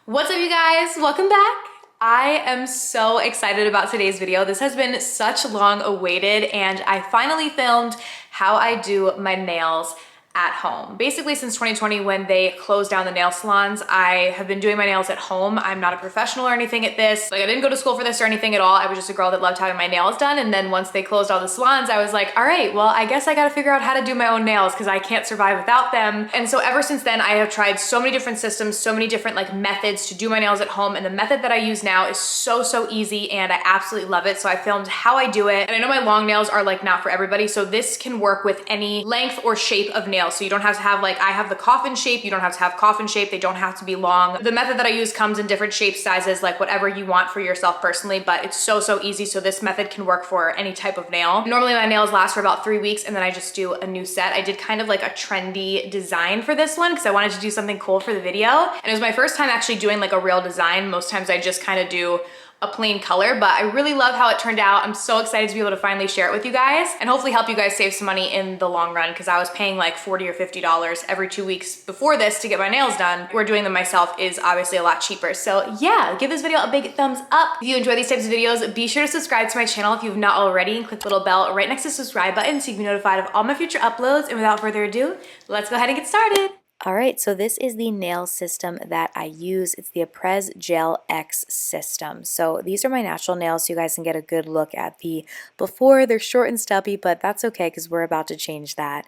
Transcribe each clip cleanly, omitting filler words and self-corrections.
What's up, you guys? Welcome back. I am so excited about today's video. This has been such long awaited, and I finally filmed how I do my nails at home. Basically, since 2020 when they closed down the nail salons, I have been doing my nails at home. I'm not a professional or anything at this. Like, I didn't go to school for this or anything at all. I was just a girl that loved having my nails done. And then once they closed all the salons, I was like, all right, well, I guess I gotta figure out how to do my own nails because I can't survive without them. And so ever since then, I have tried so many different systems, so many different methods to do my nails at home. And the method that I use now is so easy and I absolutely love it. So I filmed how I do it. And I know my long nails are not for everybody. So this can work with any length or shape of nails. So you don't have to have I have the coffin shape. You don't have to have coffin shape. They don't have to be long. The method that I use comes in different shapes, sizes, whatever you want for yourself personally, but it's so easy. So this method can work for any type of nail. Normally my nails last for about 3 weeks and then I just do a new set. I did kind of a trendy design for this one because I wanted to do something cool for the video. And it was my first time actually doing a real design. Most times I just kind of do a plain color, but I really love how it turned out. I'm so excited to be able to finally share it with you guys and hopefully help you guys save some money in the long run because I was paying $40 or $50 every 2 weeks before this to get my nails done. Where doing them myself is obviously a lot cheaper. So yeah, give this video a big thumbs up. If you enjoy these types of videos, be sure to subscribe to my channel if you've not already and click the little bell right next to the subscribe button so you can be notified of all my future uploads. And without further ado, let's go ahead and get started. All right, so this is the nail system that I use. It's the Acrylic Gel X system. So these are my natural nails so you guys can get a good look at the before. They're short and stubby, but that's okay because we're about to change that.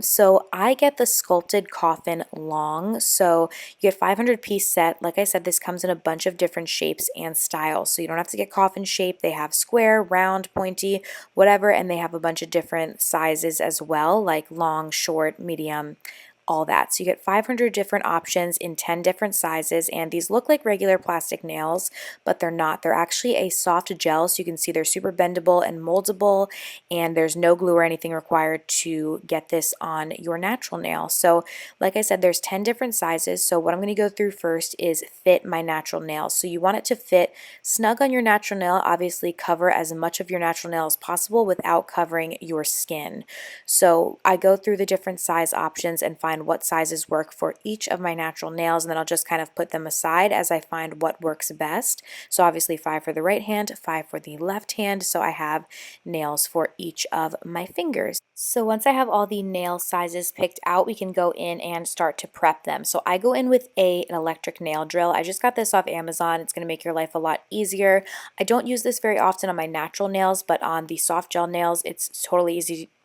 So I get the sculpted coffin long. So you get 500-piece set. Like I said, this comes in a bunch of different shapes and styles. So you don't have to get coffin shape. They have square, round, pointy, whatever, and they have a bunch of different sizes as well, like long, short, medium, all that. So you get 500 different options in 10 different sizes, and these look like regular plastic nails, but they're not. They're actually a soft gel, so you can see they're super bendable and moldable, and there's no glue or anything required to get this on your natural nail. So like I said, there's 10 different sizes. So what I'm going to go through first is fit my natural nail. So you want it to fit snug on your natural nail, obviously cover as much of your natural nail as possible without covering your skin. So I go through the different size options and find what sizes work for each of my natural nails, and then I'll just kind of put them aside as I find what works best. So obviously 5 for the right hand, 5 for the left hand, so I have nails for each of my fingers. So once I have all the nail sizes picked out, we can go in and start to prep them. So I go in with an electric nail drill. I just got this off Amazon. It's going to make your life a lot easier. I don't use this very often on my natural nails, but on the soft gel nails, it's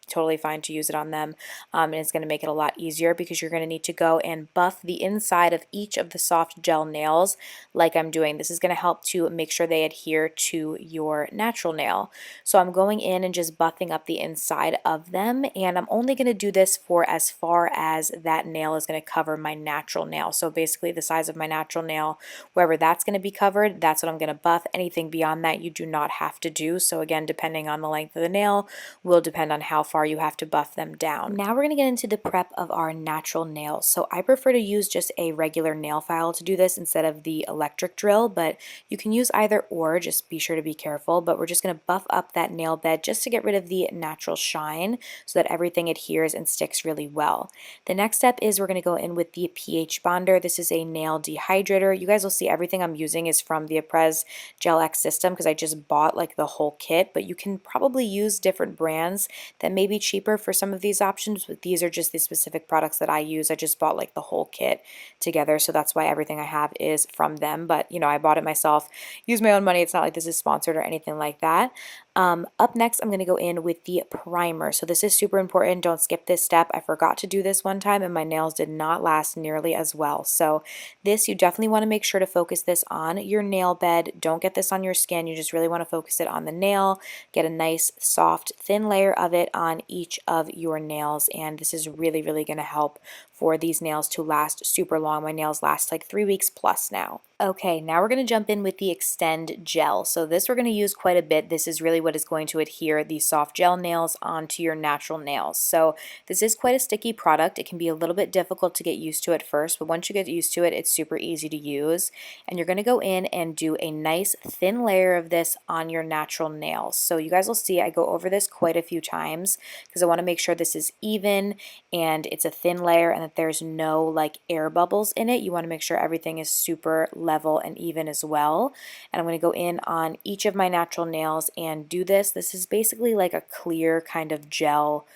totally fine to use it on them, and it's going to make it a lot easier because you're going to need to go and buff the inside of each of the soft gel nails like I'm doing. This is going to help to make sure they adhere to your natural nail. So I'm going in and just buffing up the inside of them, and I'm only going to do this for as far as that nail is going to cover my natural nail. So basically the size of my natural nail, wherever that's going to be covered, that's what I'm going to buff. Anything beyond that you do not have to do. So again, depending on the length of the nail will depend on how far you have to buff them down. Now we're going to get into the prep of our natural nails. So I prefer to use just a regular nail file to do this instead of the electric drill, but you can use either or, just be sure to be careful. But we're just going to buff up that nail bed just to get rid of the natural shine so that everything adheres and sticks really well. The next step is we're going to go in with the pH bonder. This is a nail dehydrator. You guys will see everything I'm using is from the Acrylic Gel X system because I just bought the whole kit, but you can probably use different brands that may be cheaper for some of these options, but these are just the specific products that I use. I just bought the whole kit together, so that's why everything I have is from them. But I bought it myself, use my own money. It's not like this is sponsored or anything like that. Up next, I'm going to go in with the primer. So this is super important. Don't skip this step. I forgot to do this one time and my nails did not last nearly as well. So this, you definitely want to make sure to focus this on your nail bed. Don't get this on your skin. You just really want to focus it on the nail. Get a nice, soft, thin layer of it on each of your nails. And this is really going to help for these nails to last super long. My nails last 3 weeks plus now. Okay, now we're going to jump in with the Extend Gel. So this we're going to use quite a bit. This is really what is going to adhere the soft gel nails onto your natural nails. So this is quite a sticky product. It can be a little bit difficult to get used to at first, but once you get used to it, it's super easy to use. And you're going to go in and do a nice thin layer of this on your natural nails. So you guys will see I go over this quite a few times because I want to make sure this is even and it's a thin layer, and and that there's no like air bubbles in it. You want to make sure everything is super level and even as well. And I'm going to go in on each of my natural nails and do this. This is basically like a clear kind of gel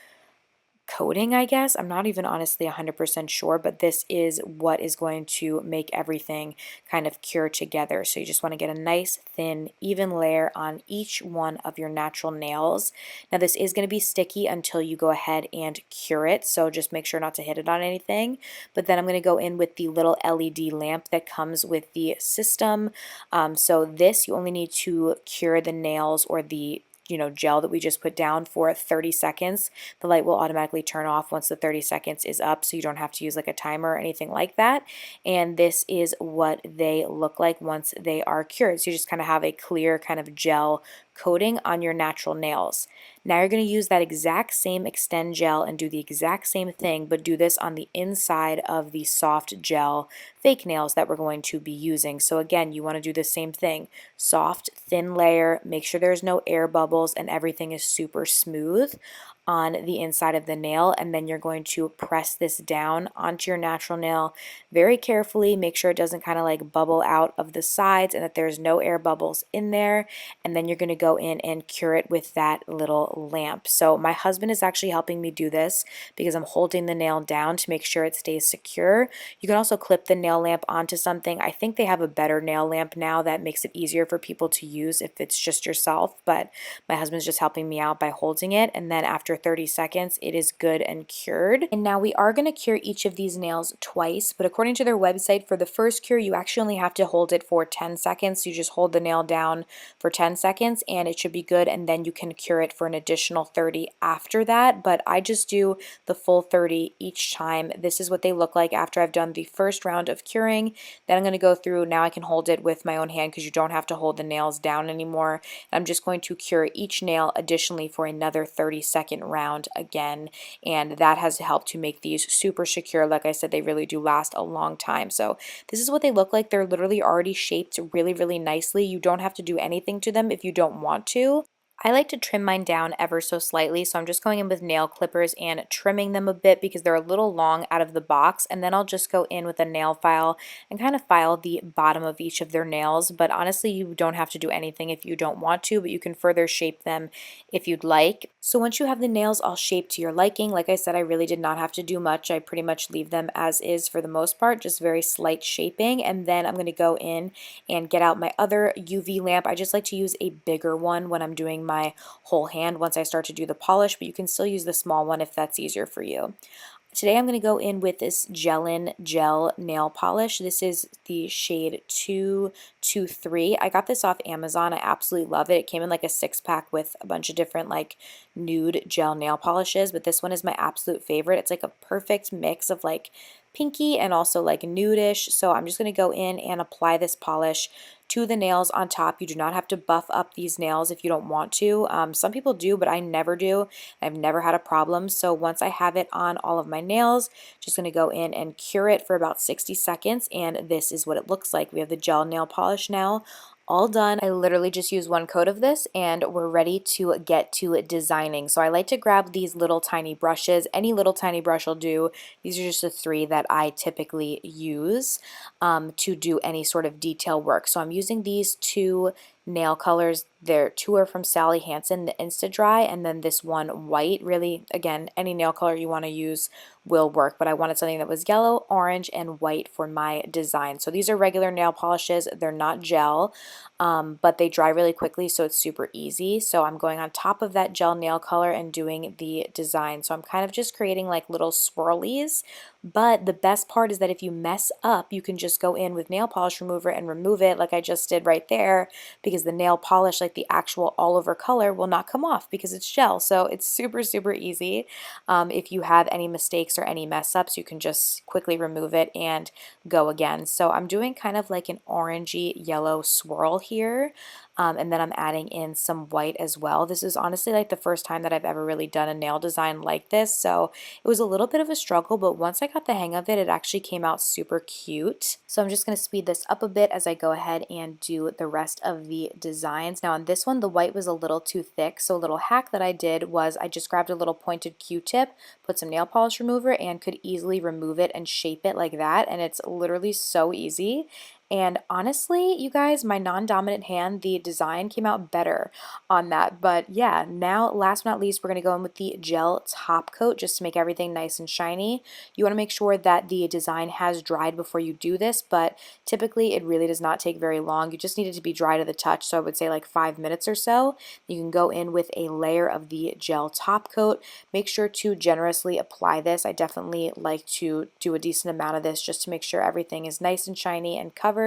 coating, I guess. I'm not even honestly 100% sure, but this is what is going to make everything kind of cure together. So you just want to get a nice, thin, even layer on each one of your natural nails. Now this is going to be sticky until you go ahead and cure it, so just make sure not to hit it on anything. But then I'm going to go in with the little LED lamp that comes with the system. So this, you only need to cure the nails or the gel that we just put down for 30 seconds. The light will automatically turn off once the 30 seconds is up, so you don't have to use like a timer or anything like that. And this is what they look like once they are cured. So you just kind of have a clear kind of gel coating on your natural nails. Now you're going to use that exact same Extend gel and do the exact same thing, but do this on the inside of the soft gel fake nails that we're going to be using. So again, you want to do the same thing. Soft, thin layer, make sure there's no air bubbles and everything is super smooth on the inside of the nail, and then you're going to press this down onto your natural nail very carefully. Make sure it doesn't kind of like bubble out of the sides and that there's no air bubbles in there, and then you're going to go in and cure it with that little lamp. So my husband is actually helping me do this because I'm holding the nail down to make sure it stays secure. You can also clip the nail lamp onto something. I think they have a better nail lamp now that makes it easier for people to use if it's just yourself, but my husband's just helping me out by holding it, and then after 30 seconds it is good and cured. And now we are going to cure each of these nails twice, but according to their website, for the first cure you actually only have to hold it for 10 seconds. So you just hold the nail down for 10 seconds and it should be good, and then you can cure it for an additional 30 after that. But I just do the full 30 each time. This is what they look like after I've done the first round of curing. Then I'm going to go through, now I can hold it with my own hand because you don't have to hold the nails down anymore. I'm just going to cure each nail additionally for another 30-second round again, and that has helped to make these super secure. Like I said, they really do last a long time. So this is what they look like. They're literally already shaped really, really nicely. You don't have to do anything to them if you don't want to. I like to trim mine down ever so slightly, so I'm just going in with nail clippers and trimming them a bit because they're a little long out of the box, and then I'll just go in with a nail file and kind of file the bottom of each of their nails. But honestly, you don't have to do anything if you don't want to, but you can further shape them if you'd like. So once you have the nails all shaped to your liking, like I said, I really did not have to do much. I pretty much leave them as is for the most part, just very slight shaping, and then I'm going to go in and get out my other UV lamp. I just like to use a bigger one when I'm doing my whole hand once I start to do the polish, but you can still use the small one if that's easier for you. Today I'm going to go in with this Gel-In Gel Nail Polish. This is the shade 223. I got this off Amazon. I absolutely love it. It came in like a 6-pack with a bunch of different like nude gel nail polishes, but this one is my absolute favorite. It's like a perfect mix of like pinky and also like nudish. So I'm just going to go in and apply this polish to the nails on top. You do not have to buff up these nails if you don't want to. Some people do, but I never do. I've never had a problem. So once I have it on all of my nails, just going to go in and cure it for about 60 seconds, and this is what it looks like. We have the gel nail polish now all done. I literally just use one coat of this and we're ready to get to designing. So I like to grab these little tiny brushes. Any little tiny brush will do. These are just the 3 that I typically use to do any sort of detail work. So I'm using these 2 nail colors. There 2 are from Sally Hansen, the Insta Dry, and then this one white. Really, again, any nail color you want to use will work, but I wanted something that was yellow, orange, and white for my design. So these are regular nail polishes. They're not gel, but they dry really quickly, so it's super easy. So I'm going on top of that gel nail color and doing the design. So I'm kind of just creating like little swirlies, but the best part is that if you mess up, you can just go in with nail polish remover and remove it like I just did right there, because the nail polish, like the actual all over color, will not come off because it's gel. So it's super, super easy. If you have any mistakes or any mess ups, you can just quickly remove it and go again. So I'm doing kind of like an orangey yellow swirl here. And then I'm adding in some white as well. This is honestly like the first time that I've ever really done a nail design like this, so it was a little bit of a struggle, but once I got got the hang of it, it actually came out super cute. So I'm just going to speed this up a bit as I go ahead and do the rest of the designs. Now on this one, the white was a little too thick, so a little hack that I did was I just grabbed a little pointed Q-tip, put some nail polish remover, and could easily remove it and shape it like that, and it's literally so easy. And honestly, you guys, my non-dominant hand, the design came out better on that. But yeah, now last but not least, we're going to go in with the gel top coat just to make everything nice and shiny. You want to make sure that the design has dried before you do this, but typically it really does not take very long. You just need it to be dry to the touch, so I would say like 5 minutes or so. You can go in with a layer of the gel top coat. Make sure to generously apply this. I definitely like to do a decent amount of this just to make sure everything is nice and shiny and covered.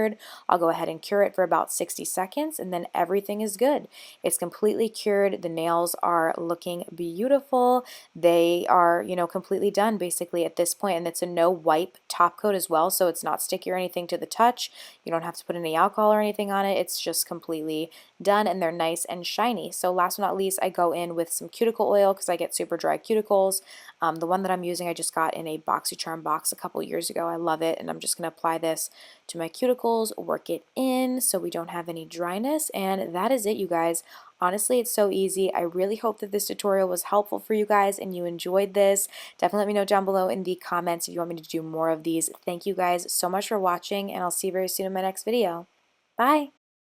I'll go ahead and cure it for about 60 seconds and then everything is good. It's completely cured. The nails are looking beautiful. They are, you know, completely done basically at this point, and it's a no wipe top coat as well, so it's not sticky or anything to the touch. You don't have to put any alcohol or anything on it. It's just completely done and they're nice and shiny. So last but not least, I go in with some cuticle oil because I get super dry cuticles. The one that I'm using I just got in a BoxyCharm box a couple years ago. I love it, and I'm just going to apply this to my cuticles, work it in so we don't have any dryness, and that is it, you guys. Honestly, it's so easy. I really hope that this tutorial was helpful for you guys and you enjoyed this. Definitely let me know down below in the comments if you want me to do more of these. Thank you guys so much for watching, and I'll see you very soon in my next video. Bye!